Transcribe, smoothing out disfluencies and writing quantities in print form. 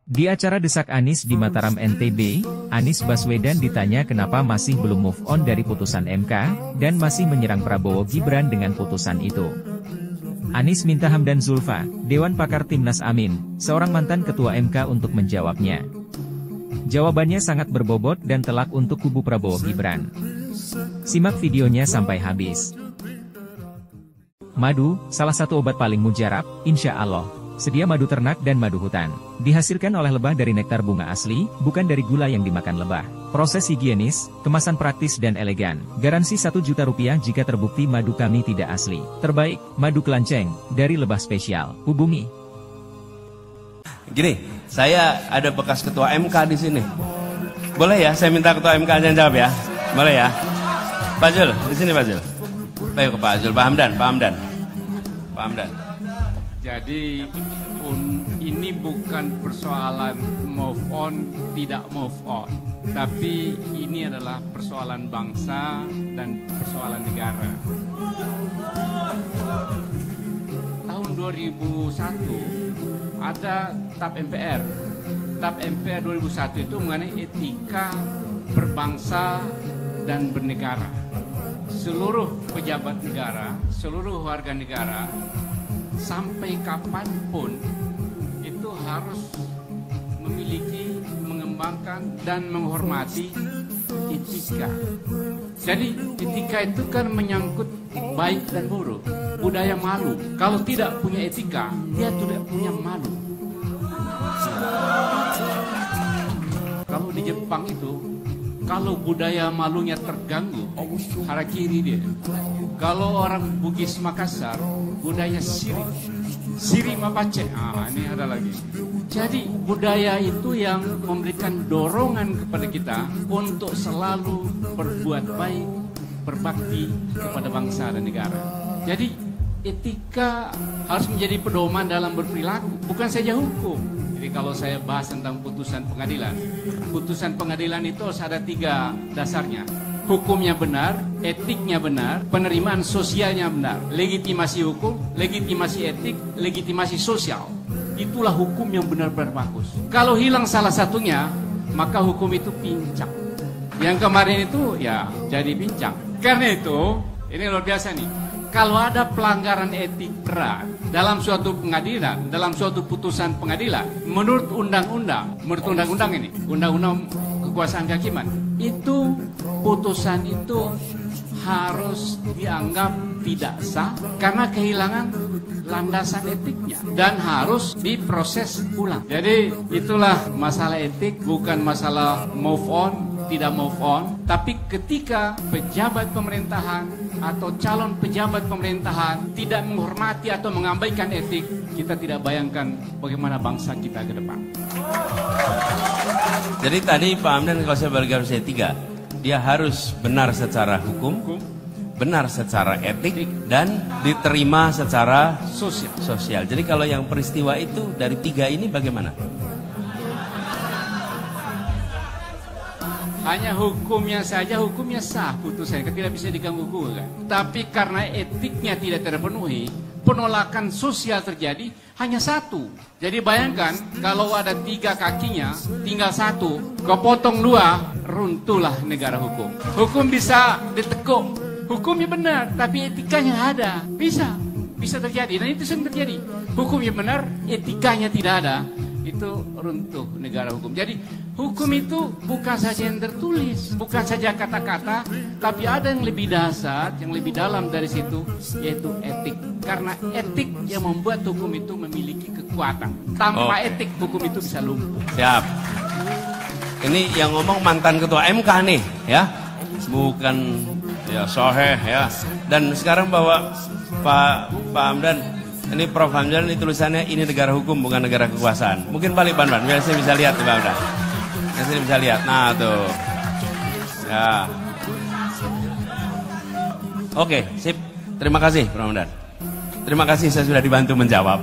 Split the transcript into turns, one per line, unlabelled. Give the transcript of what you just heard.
Di acara Desak Anies di Mataram NTB, Anies Baswedan ditanya kenapa masih belum move on dari putusan MK, dan masih menyerang Prabowo Gibran dengan putusan itu. Anies minta Hamdan Zulfa, Dewan Pakar Timnas Amin, seorang mantan ketua MK untuk menjawabnya. Jawabannya sangat berbobot dan telak untuk kubu Prabowo Gibran. Simak videonya sampai habis. Madu, salah satu obat paling mujarab, insya Allah. Sedia madu ternak dan madu hutan. Dihasilkan oleh lebah dari nektar bunga asli, bukan dari gula yang dimakan lebah. Proses higienis, kemasan praktis dan elegan. Garansi 1 juta rupiah jika terbukti madu kami tidak asli. Terbaik, madu kelanceng, dari lebah spesial. Hubungi.
Gini, saya ada bekas ketua MK di sini. Boleh ya, saya minta ketua MK aja jawab ya. Boleh ya. Pak Jul, di sini Pak Jul. Ayo ke Pak Jul, Pak Hamdan.
Jadi ini bukan persoalan move on, tidak move on. Tapi ini adalah persoalan bangsa dan persoalan negara. Tahun 2001 ada TAP MPR. TAP MPR 2001 itu mengenai etika berbangsa dan bernegara. Seluruh pejabat negara, seluruh warga negara, sampai kapanpun itu harus memiliki, mengembangkan dan menghormati etika. Jadi etika itu kan menyangkut baik dan buruk, budaya malu. Kalau tidak punya etika, dia tidak punya malu. Kalau di Jepang itu, kalau budaya malunya terganggu, harakiri dia. Kalau orang Bugis Makassar, budaya siri mapace. Ini ada lagi. Jadi budaya itu yang memberikan dorongan kepada kita untuk selalu berbuat baik, berbakti kepada bangsa dan negara. Jadi etika harus menjadi pedoman dalam berperilaku, bukan saja hukum. Jadi kalau saya bahas tentang putusan pengadilan itu harus ada 3 dasarnya. Hukumnya benar, etiknya benar, penerimaan sosialnya benar. Legitimasi hukum, legitimasi etik, legitimasi sosial. Itulah hukum yang benar-benar bagus. Kalau hilang salah satunya, maka hukum itu pincang. Yang kemarin itu ya jadi pincang. Karena itu, ini luar biasa nih. Kalau ada pelanggaran etik berat dalam suatu pengadilan, dalam suatu putusan pengadilan, menurut undang-undang ini, undang-undang kekuasaan kehakiman, itu putusan itu harus dianggap tidak sah karena kehilangan landasan etiknya dan harus diproses ulang. Jadi itulah masalah etik, bukan masalah move on, tidak move on, tapi ketika pejabat pemerintahan atau calon pejabat pemerintahan tidak menghormati atau mengabaikan etik, kita tidak bayangkan bagaimana bangsa kita ke depan.
Jadi tadi Pak Hamdan kalau saya balik garis 3, dia harus benar secara hukum, benar secara etik, dan diterima secara sosial. Jadi kalau yang peristiwa itu dari 3 ini bagaimana?
Hanya hukumnya saja, hukumnya sah putusan, tidak bisa diganggu-gugat. Tapi karena etiknya tidak terpenuhi, penolakan sosial terjadi hanya 1. Jadi bayangkan kalau ada 3 kakinya, tinggal 1, kepotong 2, runtuhlah negara hukum. Hukum bisa ditekuk, hukumnya benar, tapi etikanya ada. Bisa terjadi, dan itu sering terjadi. Hukumnya benar, etikanya tidak ada, itu runtuh negara hukum. Jadi hukum itu bukan saja yang tertulis, bukan saja kata-kata, tapi ada yang lebih dasar, yang lebih dalam dari situ, yaitu etik. Karena etik yang membuat hukum itu memiliki kekuatan. Tanpa etik, hukum itu bisa lumpuh.
Siap. Ini yang ngomong mantan ketua MK nih, ya, bukan ya soheh ya. Dan sekarang bawa Pak Hamdan. Ini Prof. Hamdan, ini tulisannya ini negara hukum bukan negara kekuasaan. Mungkin balik Ban, biar saya bisa lihat Pak Hamdan. Saya bisa lihat. Nah tuh. Ya. Oke, sip. Terima kasih Prof. Hamdan. Terima kasih saya sudah dibantu menjawab.